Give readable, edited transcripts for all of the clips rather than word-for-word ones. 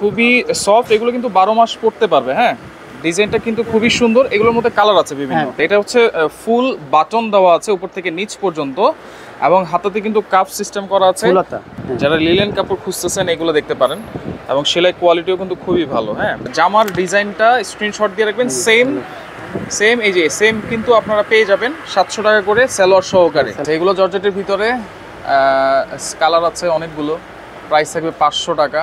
খুবই সফট, এগুলো কিন্তু 12 মাস পরতে পারবে। হ্যাঁ, ডিজাইনটা কিন্তু খুবই সুন্দর। এগুলোর মধ্যে কালার আছে বিভিন্ন। এটা হচ্ছে ফুল বাটন দেওয়া আছে উপর থেকে নিচ পর্যন্ত, এবং হাতাতে কিন্তু কাপ সিস্টেম করা আছে। যারা লিলেন কাপড় খুঁজতেছেন এগুলো দেখতে পারেন, এবং সেলাই কোয়ালিটিও কিন্তু খুবই ভালো। হ্যাঁ, জামার ডিজাইনটা স্ক্রিনশট দিয়ে রাখবেন। সেম এই যে সেম কিন্তু আপনারা পেয়ে যাবেন 700 টাকা করে সালোয়ার সহকারে। এগুলো জর্জেটের ভিতরে কালার আছে অনেকগুলো, প্রাইস থাকবে 500 টাকা,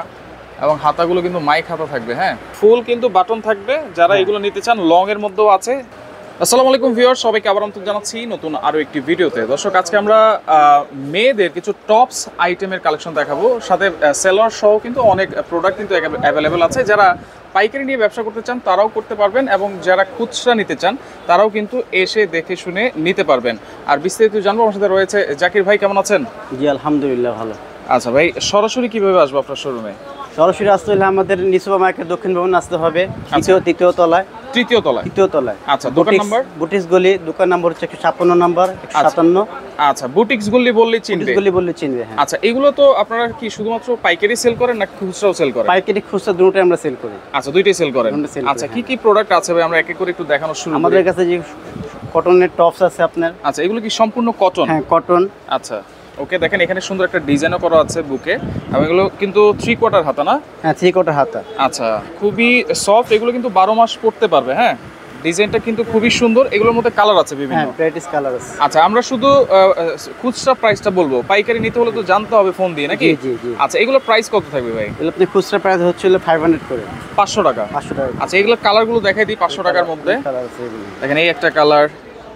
এবং হাতাগুলো কিন্তু মাইক হাতা থাকবে। হ্যাঁ, ফুল কিন্তু বাটন থাকবে। যারা এগুলো নিতে চান লং এর মধ্যেও আছে। আসসালামু আলাইকুম ভিউয়ার্স, সবাইকে আবার আমন্ত্রণ জানাচ্ছি নতুন আরো একটি ভিডিওতে। দর্শক, আজকে আমরা মেয়েদের কিছু টপস আইটেমের কালেকশন দেখাবো, সাথে সেলার সহ কিন্তু অনেক প্রোডাক্ট কিন্তু অ্যাভেলেবেল আছে। যারা পাইকারি নিয়ে ব্যবসা করতে চান তারাও করতে পারবেন, এবং যারা খুচরা নিতে চান তারাও কিন্তু এসে দেখে শুনে নিতে পারবেন। আর বিস্তারিত জানবো, আমার সাথে রয়েছে জাকির ভাই। কেমন আছেন? জি আলহামদুলিল্লাহ ভালো। আচ্ছা ভাই, সরাসরি কিভাবে আসবো আপনার শোরুমে? সরাসরি আসতে হলে আমাদের নিসুবা মার্কেট দক্ষিণ ভবন আসতে হবে, তৃতীয় তলায়। আচ্ছা, দোকান নাম্বার? বুটিক্স গলি, দোকান নাম্বার হচ্ছে 56 নাম্বার, 157। আচ্ছা, বুটিক্স গলি বললেই চিনবে। হ্যাঁ। আচ্ছা, এগুলো তো আপনারা কি শুধুমাত্র পাইকারি সেল করেন না খুচরাও সেল করেন? পাইকারি খুচরা দুটোই আমরা সেল করি। আচ্ছা, দুইটাই সেল করেন। আচ্ছা, কি কি প্রোডাক্ট আছে ভাই, আমরা এক এক করে একটু দেখানো শুরু করি। আমাদের কাছে যে কটনের টপস আছে আপনার। আচ্ছা, এগুলো কি সম্পূর্ণ কটন? হ্যাঁ, কটন। আচ্ছা, ওকে, দেখেন এখানে সুন্দর একটা ডিজাইনও করা আছে বুকে, এবং এগুলো কিন্তু 3/4 হাতা না? হ্যাঁ, 3/4 হাতা। আচ্ছা, খুবই সফট, এগুলো কিন্তু 12 মাস পরতে পারবে। হ্যাঁ, ডিজাইনটা কিন্তু খুবই সুন্দর। এগুলোর মধ্যে কালার আছে বিভিন্ন। হ্যাঁ, ভ্যারাইটিস কালার আছে। আচ্ছা, আমরা শুধু খুচরা প্রাইসটা বলবো, পাইকারি নিতে হলে তো জানতে হবে ফোন দিয়ে নাকি? জি জি। আচ্ছা, এগুলো প্রাইস কত থাকবে ভাই? এগুলো আপনি খুচরা প্রাইস হচ্ছে 500 করে। 500 টাকা। 500 টাকা। আচ্ছা, এগুলো কালারগুলো দেখাই দিই 500 টাকার মধ্যে। কালার আছে এগুলো। দেখেন এই একটা কালার,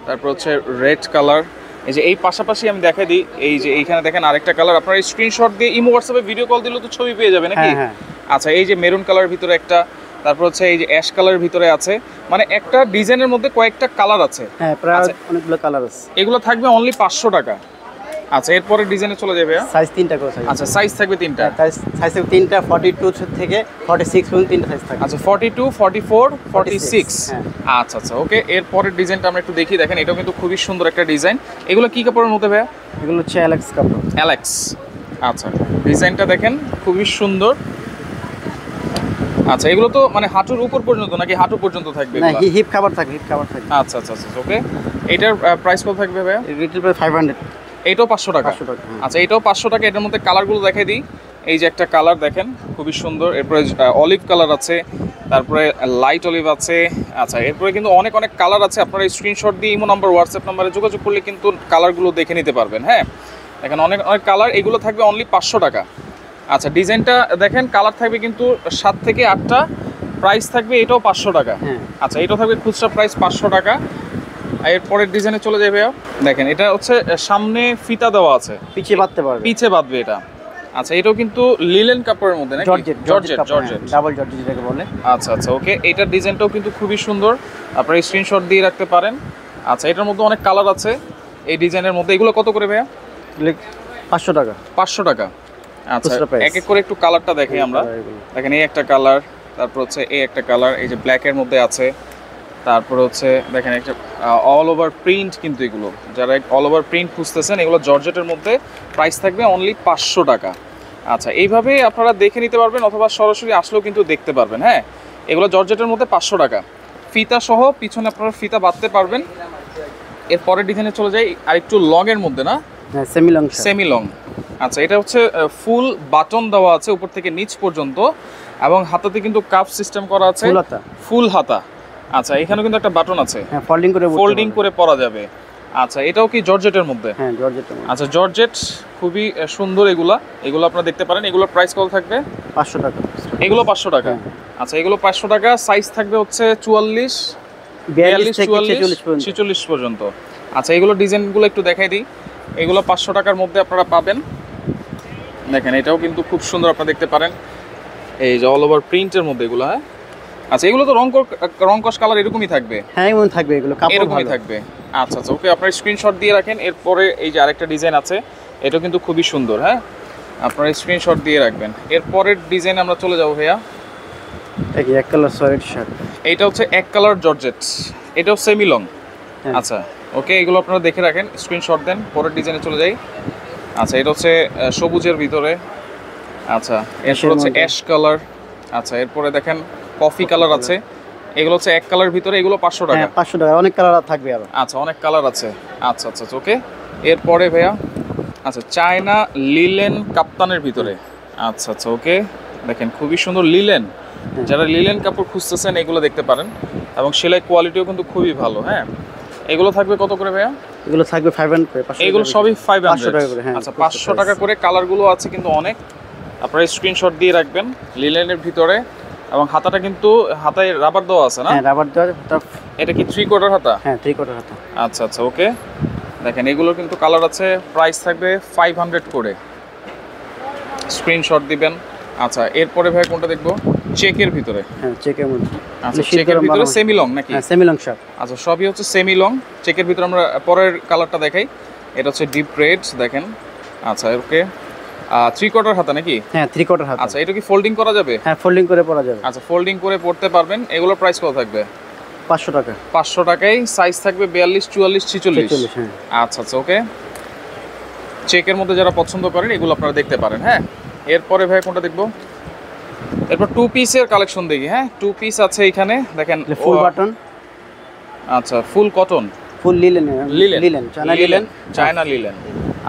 তারপর হচ্ছে রেড কালার। এই যে এই পাশাপাশি আমি দেখাই দিই, এই যে এইখানে দেখেন আরেকটা কালার। আপনারা স্ক্রিনশট দিয়ে ইমো হোয়াটসঅ্যাপে ভিডিও কল দিলেও তো ছবি পেয়ে যাবে নাকি? হ্যাঁ। আচ্ছা, এই যে মেরুন কালার ভিতরে একটা, তারপর হচ্ছে এই যে অ্যাশ কালারের ভিতরে আছে, মানে একটা ডিজাইনের মধ্যে কয়েকটা কালার আছে। হ্যাঁ, প্রায় অনেকগুলো কালার আছে। এগুলো থাকবে অনলি 500 টাকা। আচ্ছা, এরপরে ডিজাইনে চলে যাবে। সাইজ 3টা করে সাইজ। আচ্ছা, সাইজ থাকবে 3টা। সাইজ থাকবে 3টা, 42 থেকে 46 পর্যন্ত 3টা সাইজ থাকবে। আচ্ছা, 42, 44, 46। হ্যাঁ। আচ্ছা, ওকে, এরপরের ডিজাইনটা আমরা একটু দেখি। দেখেন এটাও কিন্তু খুবই সুন্দর একটা ডিজাইন। এগুলো কি কাপড়ের মধ্যে ভাইয়া? এগুলো হচ্ছে অ্যালেক্স কাপড়। অ্যালেক্স। আচ্ছা, ডিজাইনটা দেখেন খুবই সুন্দর। আচ্ছা, এগুলো তো মানে হাঁটুর উপর পর্যন্ত নাকি হাঁটু পর্যন্ত থাকবে? না, হিপ কাভার থাকবে। আচ্ছা, ওকে, এটার প্রাইস কত থাকবে ভাইয়া? Retail price 500। এইটাও 500 টাকা। আচ্ছা, এটাও 500 টাকা। এটার মধ্যে কালারগুলো দেখাই দিই। এই যে একটা কালার দেখেন খুবই সুন্দর, এরপরে অলিভ কালার আছে, তারপরে লাইট অলিভ আছে। আচ্ছা, এরপরে কিন্তু অনেক কালার আছে। আপনারা স্ক্রিনশট দিয়ে ইমো নাম্বার, হোয়াটসঅ্যাপ নাম্বারে যোগাযোগ করলে কিন্তু কালারগুলো দেখে নিতে পারবেন। হ্যাঁ, দেখেন অনেক কালার। এগুলো থাকবে অনলি 500 টাকা। আচ্ছা, ডিজাইনটা দেখেন, কালার থাকবে কিন্তু 7 থেকে 8টা। প্রাইস থাকবে এটাও 500 টাকা। আচ্ছা, এটাও থাকবে খুচরা প্রাইস 500 টাকা। এরপরের ডিজাইনে চলে যাবে। দেখেন এটা হচ্ছে সামনে ফিতা দেওয়া আছে, পিছে বাঁধবে এটা। আচ্ছা, এটাও কিন্তু লিলেন কাপড়ের মধ্যে নাকি? জর্জেট, ডাবল জর্জেট যেটাকে বলে। আচ্ছা, ওকে, এটার ডিজাইনটাও কিন্তু খুবই সুন্দর, আপনারা স্ক্রিনশট দিয়ে রাখতে পারেন। আচ্ছা, এটার মধ্যে অনেক কালার আছে এই ডিজাইনের মধ্যে। এগুলো কত করে ভাইয়া? 500 টাকা। 500 টাকা। আচ্ছা, এক এক করে একটু কালারটা দেখি আমরা। দেখেন এই একটা কালার, তারপর হচ্ছে এই একটা কালার, এই যে ব্ল্যাকের মধ্যে আছে। তারপর হচ্ছে দেখেন একটা অল ওভার প্রিন্ট, কিন্তু এগুলো যারা অল ওভার প্রিন্ট খুঁজতেছেন এগুলো জর্জেটের মধ্যে, প্রাইস থাকবে অনলি 500 টাকা। আচ্ছা, এইভাবে আপনারা দেখে নিতে পারবেন, অথবা সরাসরি আসলেও কিন্তু দেখতে পারবেন। হ্যাঁ, এগুলো জর্জেটের মধ্যে 500 টাকা। ফিতা সহ পিছনে আপনারা ফিতা বাঁধতে পারবেন। এরপরের ডিজাইনে চলে যাই, আর একটু লং এর মধ্যে না? হ্যাঁ, সেমি লং। আচ্ছা, এটা হচ্ছে ফুল বাটন দেওয়া আছে উপর থেকে নিচ পর্যন্ত, এবং হাতাতে কিন্তু কাপ সিস্টেম করা আছে, ফুল হাতা। আচ্ছা, এখানেও কিন্তু একটা বাটন আছে, ফোল্ডিং করে পরা যাবে। আচ্ছা, এটাও কি জর্জেটের মধ্যে? হ্যাঁ, জর্জেটের মধ্যে। আচ্ছা, জর্জেট খুবই সুন্দর। এগুলো আপনারা দেখতে পারেন। এগুলোর প্রাইস কত থাকবে? 500 টাকা। এগুলো 500 টাকা। আচ্ছা, এগুলো 500 টাকা। সাইজ থাকবে হচ্ছে 44, 42, 44, 46 পর্যন্ত। আচ্ছা, এগুলো ডিজাইনগুলো একটু দেখাই দিই। এগুলো 500 টাকার মধ্যে আপনারা পাবেন। দেখেন এটাও কিন্তু খুব সুন্দর, আপনারা দেখতে পারেন। এই যে অল ওভার প্রিন্টের মধ্যে এগুলো। হ্যাঁ, আচ্ছা, এগুলো তো রংকশ কালার এরকমই থাকবে? হ্যাঁ, এমন থাকবে, এগুলো কাপড় এরকমই থাকবে। আচ্ছা, ওকে, আপনারা স্ক্রিনশট দিয়ে রাখেন। এরপরে এই যে আরেকটা ডিজাইন আছে, এটা কিন্তু খুবই সুন্দর। হ্যাঁ, আপনারা স্ক্রিনশট দিয়ে রাখবেন। এরপরের ডিজাইন আমরা চলে যাবো ভাইয়া। এই এক কালার সলিড শার্ট, এইটা হচ্ছে এক কালার জর্জেট, এটাও সেমি লং। আচ্ছা, ওকে, এগুলো আপনারা দেখে রাখেন, স্ক্রিনশট দেন। পরের ডিজাইনে চলে যাই। আচ্ছা, এটা হচ্ছে সবুজের ভিতরে। আচ্ছা, এরপর হচ্ছে অ্যাশ কালার। আচ্ছা এরপরে দেখেন কফি কালার আছে, এগুলো হচ্ছে এক কালার ভিতরে, এগুলো 500 টাকা। হ্যাঁ 500 টাকা, অনেক কালার থাকবে আরো। আচ্ছা অনেক কালার আছে। আচ্ছা আচ্ছা ওকে। এরপরে ভাইয়া আচ্ছা চায়না লিলেন কাপ্তানের ভিতরে। আচ্ছা আচ্ছা ওকে, দেখেন খুবই সুন্দর লিলেন, যারা লিলেন কাপড় খুঁজতেছেন এগুলো দেখতে পারেন, এবং সেলাই কোয়ালিটিও কিন্তু খুবই ভালো। হ্যাঁ এগুলো থাকবে কত করে ভাইয়া? এগুলো থাকবে 500 করে। এগুলো সবই 500 টাকা করে। হ্যাঁ আচ্ছা 500 টাকা করে। কালারগুলো আছে কিন্তু অনেক, আপনারা স্ক্রিনশট দিয়ে রাখবেন। লিলেনের ভিতরে, এবং হাতাটা কিন্তু হাতায় রাবার দেওয়া আছে না? হ্যাঁ রাবার দেওয়া। এটা কি 3/4 হাতা? হ্যাঁ 3/4 হাতা। আচ্ছা আচ্ছা ওকে, দেখেন এগুলো কিন্তু কালার আছে, প্রাইস থাকবে 500 করে, স্ক্রিনশট দিবেন। আচ্ছা এরপরে ভাই কোনটা দেখবো? চেকের ভিতরে। হ্যাঁ চেকের মধ্যে। আচ্ছা চেকের ভিতরে সেমি লং নাকি? হ্যাঁ সেমি লং শার্ট। আচ্ছা সবই হচ্ছে সেমি লং। চেকের ভিতরে আমরা পরের কালারটা দেখাই, এটা হচ্ছে ডিপ রেড দেখেন। আচ্ছা ওকে, 3/4 হাতা নাকি? হ্যাঁ 3/4 হাতা। আচ্ছা এটা কি ফোল্ডিং করা যাবে? হ্যাঁ ফোল্ডিং করে পরা যাবে। আচ্ছা ফোল্ডিং করে পড়তে পারবেন। এগুলোর প্রাইস কত থাকবে? 500 টাকা। 500 টাকায়। সাইজ থাকবে 42, 44, 46। হ্যাঁ আচ্ছা আচ্ছা ওকে, চেকের মধ্যে যারা পছন্দ করেন এগুলো আপনারা দেখতে পারেন। হ্যাঁ এরপরে ভাই কোনটা দেখবো? এরপর 2 পিসের কালেকশন দেখি। হ্যাঁ 2 পিস আছে এখানে দেখেন, ফুল বাটন। আচ্ছা full cotton, full linen. Linen China linen, China linen.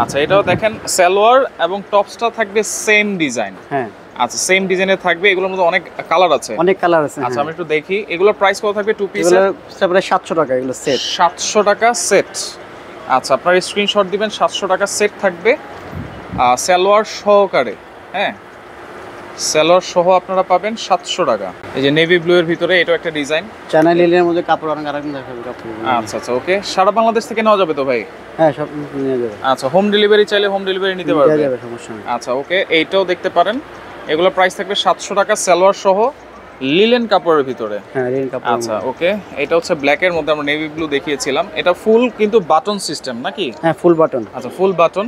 আচ্ছা এটাও দেখেন সালোয়ার এবং টপসটা থাকবে সেম ডিজাইন। হ্যাঁ আচ্ছা সেম ডিজাইনের থাকবে। এগুলোর মধ্যে অনেক কালার আছে। অনেক কালার আছে। আচ্ছা আমি একটু দেখি এগুলোর প্রাইস কত থাকবে? 2 পিসের এগুলো প্রায় 700 টাকা। এগুলো সেট 700 টাকা সেট। আচ্ছা আপনার স্ক্রিনশট দিবেন, 700 টাকা সেট থাকবে সালোয়ার সহকারে। হ্যাঁ সালোয়ার সহ আপনারা পাবেন 700 টাকা। এই যে নেভি ব্লু এর ভিতরে এটাও একটা ডিজাইন। চায়না লিলেনের মধ্যে কাপড় অনেক আরাম দেখাবে কাপড়। আচ্ছা আচ্ছা ওকে, সারা বাংলাদেশ থেকে নেওয়া যাবে তো ভাই? হ্যাঁ সব নিয়ে যাবে। আচ্ছা হোম ডেলিভারি চাইলে হোম ডেলিভারি নিতে পারবে? নিয়ে যাবে, সমস্যা নেই। আচ্ছা ওকে, এইটাও দেখতে পারেন। এগুলো প্রাইস থাকবে 700 টাকা সালোয়ার সহ, লিলেন কাপড়ের ভিতরে। হ্যাঁ লিলেন কাপড়। আচ্ছা ওকে, এটা হচ্ছে ব্ল্যাক এর মধ্যে, আমরা নেভি ব্লু দেখিয়েছিলাম। এটা ফুল কিন্তু বাটন সিস্টেম নাকি? হ্যাঁ ফুল বাটন। আচ্ছা ফুল বাটন।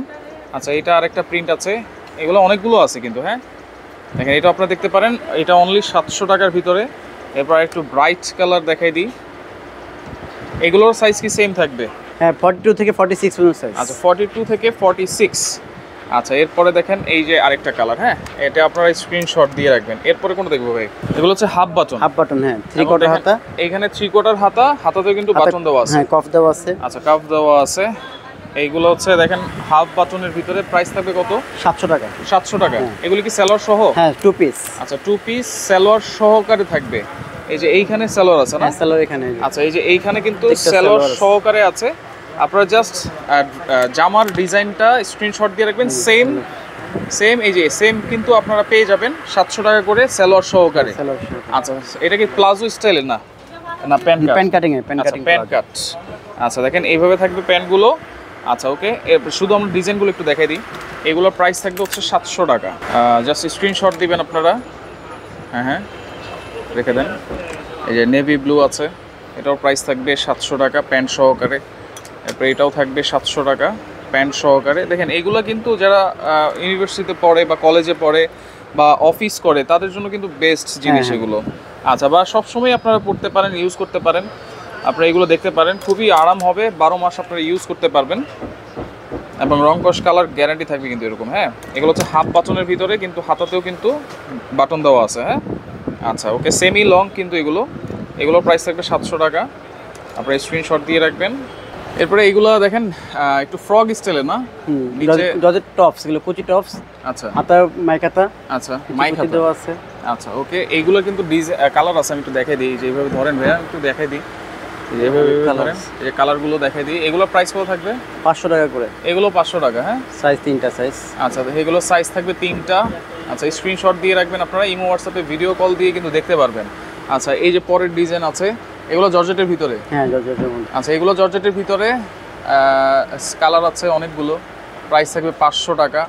আচ্ছা এটা আরেকটা প্রিন্ট আছে, এগুলো অনেকগুলো আছে কিন্তু। হ্যাঁ দেখেন এটা আপনারা দেখতে পারেন, এটা অনলি 700 টাকার ভিতরে। এরপর একটু ব্রাইট কালার দেখাই দিই। এগুলোর সাইজ কি সেম থাকবে? হ্যাঁ 42 থেকে 46 পর্যন্ত সাইজ। আচ্ছা 42 থেকে 46। আচ্ছা এরপরে দেখেন এই যে আরেকটা কালার। হ্যাঁ এটা আপনারা স্ক্রিনশট দিয়ে রাখবেন। এরপরে কোনটা দেখবো ভাই? এগুলো হচ্ছে হাফ বাটন। হাফ বাটন হ্যাঁ 3/4 হাতা। এইখানে 3/4 হাতা, হাতাতেও কিন্তু বাটন দেওয়া আছে। হ্যাঁ কফ দেওয়া আছে। আচ্ছা কাফ দেওয়া আছে। এইগুলো হচ্ছে দেখেন হাফ বাটনের ভিতরে, প্রাইস থাকবে কত? 700 টাকা। 700 টাকা। এগুলি কি সালোয়ার সহ? হ্যাঁ 2 পিস। আচ্ছা 2 পিস সালোয়ার সহকারে থাকবে। এই যে এইখানে সালোয়ার আছে না? হ্যাঁ সালোয়ার এখানে। আচ্ছা এই যে এইখানে কিন্তু সালোয়ার সহকারে আছে। আপনারা জাস্ট জামার ডিজাইনটা স্ক্রিনশট দিয়ে রাখবেন। সেম এই যে সেম কিন্তু আপনারা পেয়ে যাবেন 700 টাকা করে সালোয়ার সহকারে। আচ্ছা এটা কি প্লাজো স্টাইলের না? না প্যান্ট কাটিং এর। প্যান্ট কাট। আচ্ছা দেখেন এইভাবে থাকবে প্যান্টগুলো। আচ্ছা ওকে, শুধু আমরা ডিজাইনগুলো একটু দেখাই দিই। এগুলোর প্রাইস থাকবে হচ্ছে 700 টাকা। জাস্ট স্ক্রিনশট দিবেন আপনারা। হ্যাঁ হ্যাঁ রেখে দেন। এই যে নেভি ব্লু আছে, এটাও প্রাইস থাকবে 700 টাকা প্যান্ট সহকারে। এরপরে এটাও থাকবে 700 টাকা প্যান্ট সহকারে। দেখেন এইগুলো কিন্তু যারা ইউনিভার্সিটিতে পড়ে বা কলেজে পড়ে বা অফিস করে তাদের জন্য কিন্তু বেস্ট জিনিস এগুলো। আচ্ছা বা সবসময় আপনারা পড়তে পারেন, ইউজ করতে পারেন। আপনারা এগুলো দেখতে পারেন, খুবই আরাম হবে, 12 মাস আপনারা ইউজ করতে পারবেন, এবং রং কস কালার গ্যারান্টি থাকবে কিন্তু এরকম। হ্যাঁ এগুলো হচ্ছে হাফ বাটনের ভিতরে, কিন্তু হাতাতেও কিন্তু বাটন দেওয়া আছে। হ্যাঁ আচ্ছা ওকে, সেমি লং কিন্তু এগুলোর প্রাইস থাকবে 700 টাকা। আপনারা স্ক্রিনশট দিয়ে রাখবেন। এরপরে এইগুলো দেখেন একটু ফ্রগ স্টাইলে না? নিচে জর্জেট টপস, এগুলো কুচি টপস। আচ্ছা হাতা মাইক হাতা। আচ্ছা মাইক হাতা দেওয়া আছে। আচ্ছা ওকে, এইগুলো কিন্তু কালার আছে, আমি একটু দেখাই দিই। যেভাবে ধরেন ভাইয়া একটু দেখাই দিই, এইভাবে ধরেন, এই যে কালারগুলো দেখাই দিই। এগুলোর প্রাইস কত থাকবে? 500 টাকা করে। এগুলো 500 টাকা। হ্যাঁ সাইজ 3টা সাইজ। আচ্ছা এগুলো সাইজ থাকবে 3টা। আচ্ছা স্ক্রিনশট দিয়ে রাখবেন আপনারা, ইমো হোয়াটসঅ্যাপে ভিডিও কল দিয়ে কিন্তু দেখতে পারবেন। আচ্ছা এই যে পরের ডিজাইন আছে, এগুলো জর্জেটের ভিতরে। হ্যাঁ জর্জেটের মধ্যে। আচ্ছা এগুলো জর্জেটের ভিতরে, কালার আছে অনেকগুলো, প্রাইস থাকবে 500 টাকা,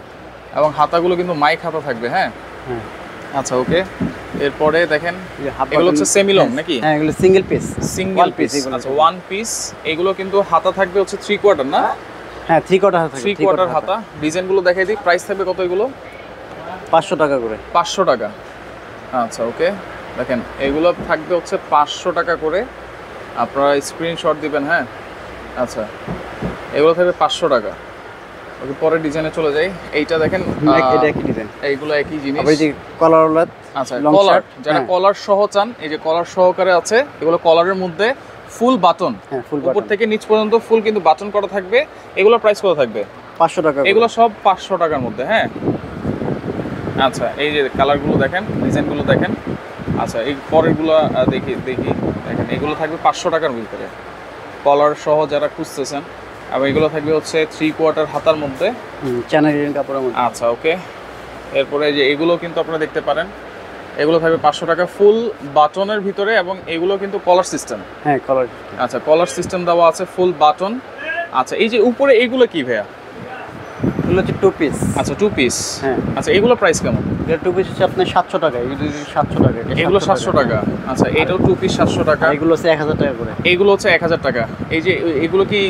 এবং হাতাগুলো কিন্তু মাইক হাতা থাকবে। হ্যাঁ আচ্ছা ওকে, এরপরে দেখেন এগুলো হচ্ছে সেমি লং নাকি? হ্যাঁ এগুলো সিঙ্গেল পিস। আচ্ছা ওয়ান পিস। এগুলো কিন্তু হাতা থাকবে হচ্ছে 3/4 না? হ্যাঁ 3/4 হাতা থাকবে। 3/4 হাতা। ডিজাইনগুলো দেখাই দিই, প্রাইস থাকবে কত এগুলো? 500 টাকা করে। 500 টাকা। আচ্ছা ওকে, দেখেন এগুলো থাকবে হচ্ছে 500 টাকা করে। আপনারা স্ক্রিনশট দিবেন। হ্যাঁ আচ্ছা এগুলো থাকবে 500 টাকা। ওকে পরের ডিজাইনে চলে যাই। এইটা দেখেন, এটা একই ডিজাইন। এইগুলো একই জিনিস। আবার এই যে কলার ওয়ালা আচ্ছা কলার, যারা কলার সহ চান, এই যে কলার সহকারে আছে, এগুলো কলারের মধ্যে ফুল বাটন, উপর থেকে নিচ পর্যন্ত ফুল কিন্তু বাটন করা থাকবে। এগুলোর প্রাইস কত থাকবে? 500 টাকা। এগুলো সব 500 টাকার মধ্যে। হ্যাঁ আচ্ছা, এই যে কালারগুলো দেখেন, ডিজাইনগুলো দেখেন। আচ্ছা এই পরেরগুলো দেখি দেখেন, এগুলো থাকবে 500 টাকার ভিতরে, কলার সহ যারা খুঁজতেছেন। এবং এগুলো থাকবে হচ্ছে 3/4 হাতার মধ্যে, চ্যানেল ডিজাইন কাপড়ের মধ্যে। আচ্ছা ওকে। এরপরে যে এগুলো কিন্তু আপনারা দেখতে পারেন, এগুলো থাকবে 500 টাকা, ফুল বাটনের ভিতরে, এবং এগুলো কিন্তু কলার সিস্টেম। হ্যাঁ কলার। আচ্ছা কলার সিস্টেম দেওয়া আছে, ফুল বাটন। আচ্ছা এই যে উপরে এইগুলো কি ভাইয়া? এগুলো হচ্ছে 2 পিস। আচ্ছা 2 পিস। হ্যাঁ। আচ্ছা এগুলো প্রাইস কেমন? এটা 2 পিস হচ্ছে আপনার 700 টাকা। এগুলো 700 টাকা। এগুলো 700 টাকা। আচ্ছা এটাও 2 পিস 700 টাকা। এগুলো হচ্ছে 1000 টাকা করে। এগুলো হচ্ছে 1000 টাকা। এই যে এগুলো কি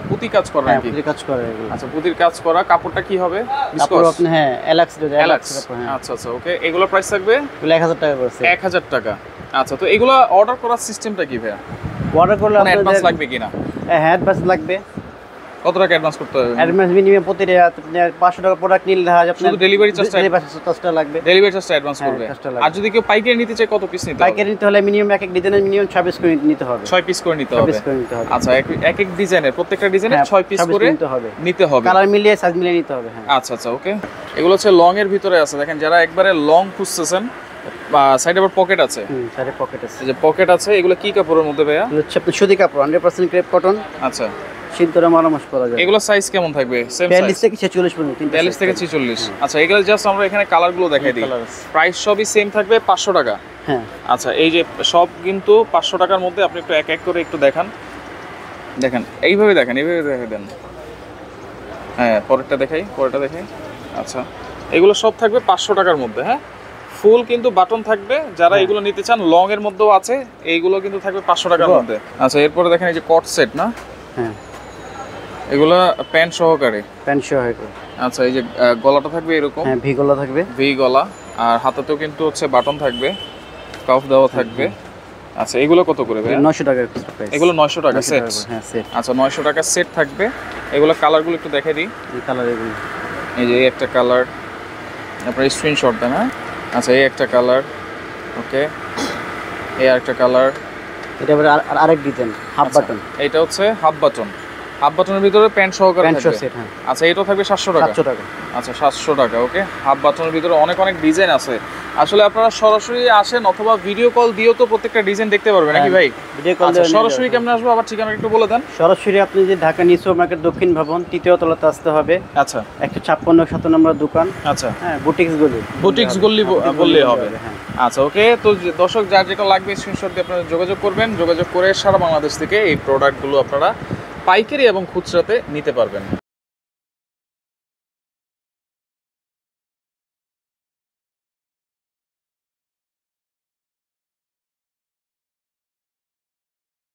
পুঁতি কাজ করা নাকি? পুঁতির কাজ করা এগুলো। আচ্ছা পুঁতির কাজ করা। কাপড়টা কি হবে? কাপড় আপনি হ্যাঁ এলাক্স কাপড়। আচ্ছা আচ্ছা ওকে। এগুলো প্রাইস থাকবে? এগুলো 1000 টাকা করে। 1000 টাকা। আচ্ছা তো এগুলো অর্ডার করার সিস্টেমটা কি ভাইয়া? অর্ডার করলে আপনাদের অ্যাডভান্স লাগবে কিনা? হ্যাঁ অ্যাডভান্স লাগবে। কত টাকা অ্যাডভান্স করতে হবে? অ্যাডভান্স মিনিমাম প্রতি 500 টাকা প্রোডাক্ট নিলে দেখা যায় শুধু ডেলিভারি চার্জটা লাগবে। ডেলিভারি চার্জটা অ্যাডভান্স করবে। আর যদি কেউ পাইকারি নিতে চায় কত পিস নিতে হবে? পাইকারি নিতে হলে মিনিমাম এক এক ডিজাইনের মিনিমাম 6 পিস করে নিতে হবে। 6 পিস করে নিতে হবে। 6 পিস করে নিতে হবে। আচ্ছা এক এক ডিজাইনের, প্রত্যেকটা ডিজাইনে 6 পিস করে নিতে হবে। কালার মিলিয়ে সাইজ মিলিয়ে নিতে হবে। হ্যাঁ আচ্ছা আচ্ছা ওকে। এগুলো হচ্ছে লং এর ভিতরে আছে, দেখেন যারা একবারে লং খুঁজতেছেন, বা সাইডে আবার পকেট আছে। সাইডে পকেট আছে। এই যে পকেট আছে, এগুলো কি কাপড়ের মধ্যে ভাইয়া? এগুলো হচ্ছে আপনার সুতি কাপড়, 100% ক্রেপ কটন। আচ্ছা শীতরে মারামাস করা যায়। এগুলো সাইজ কেমন থাকবে? সেম সাইজ 42 থেকে 46 পর্যন্ত। 42 থেকে 46। আচ্ছা এগুলো জাস্ট আমরা এখানে কালারগুলো দেখাই দিই। প্রাইস সবই সেম থাকবে 500 টাকা। হ্যাঁ আচ্ছা এই যে সব কিন্তু 500 টাকার মধ্যে। আপনি একটু এক এক করে একটু দেখান, দেখেন এইভাবে দেখেন, এইভাবে দেখে দেন। হ্যাঁ পরেরটা দেখাই। আচ্ছা এগুলো সব থাকবে 500 টাকার মধ্যে। হ্যাঁ ফুল কিন্তু বাটন থাকবে। যারা এগুলো নিতে চান, লং এর মধ্যেও আছে, এইগুলো কিন্তু থাকবে 500 টাকার মধ্যে। আচ্ছা এরপরে দেখেন এই যে কট সেট না? হ্যাঁ এগুলো প্যান্ট সহকারে। প্যান্ট সহকারে। আচ্ছা এই যে গলাটা থাকবে এরকম। হ্যাঁ ভি গলা থাকবে। ভি গলা, আর হাতেতেও কিন্তু হচ্ছে বাটন থাকবে, কাফ দেওয়া থাকবে। আচ্ছা এগুলো কত করে ভাই? 900 টাকা প্রাইস। এগুলো 900 টাকা সেট। হ্যাঁ সেট। আচ্ছা 900 টাকা সেট থাকবে। এগুলো কালারগুলো একটু দেখাই দিই। এই কালার এগুলো। এই যে এই একটা কালার, আপনার স্ক্রিনশট দেন। হ্যাঁ আচ্ছা এই একটা কালার, ওকে। এই আরেকটা কালার। এটা আবার আরেক ডিজাইন হাফ বাটন। এটা হচ্ছে হাফ বাটন। হাফ বাটনের ভিতরে প্যান্ট সহকারে থাকবে। আচ্ছা এটাও থাকবে 700 টাকা। 700 টাকা। আচ্ছা 700 টাকা ওকে। হাফ বাটনের ভিতরে অনেক অনেক ডিজাইন আছে। আসলে আপনারা সরাসরি আসেন অথবা ভিডিও কল দিয়েও তো প্রত্যেকটা ডিজাইন দেখতে পারবেন নাকি ভাই? ভিডিও কল দিয়ে সরাসরি কেমনে আসবো আবার ঠিকানা একটু বলে দেন। সরাসরি আপনি যে ঢাকা নিউ সুপার মার্কেট দক্ষিণ ভবন 3য় তলাতে আসতে হবে। আচ্ছা 156 7 নম্বর দোকান। আচ্ছা হ্যাঁ বুটিক্স গলি। বুটিক্স গলি বললেই হবে। আচ্ছা ওকে। তো দর্শক যার যেটা লাগবে স্ক্রিনশট দিয়ে আপনারা যোগাযোগ করবেন। যোগাযোগ করে সারা বাংলাদেশ থেকে এই প্রোডাক্টগুলো আপনারা পাইকারি এবং খুচরাতে নিতে পারবেন।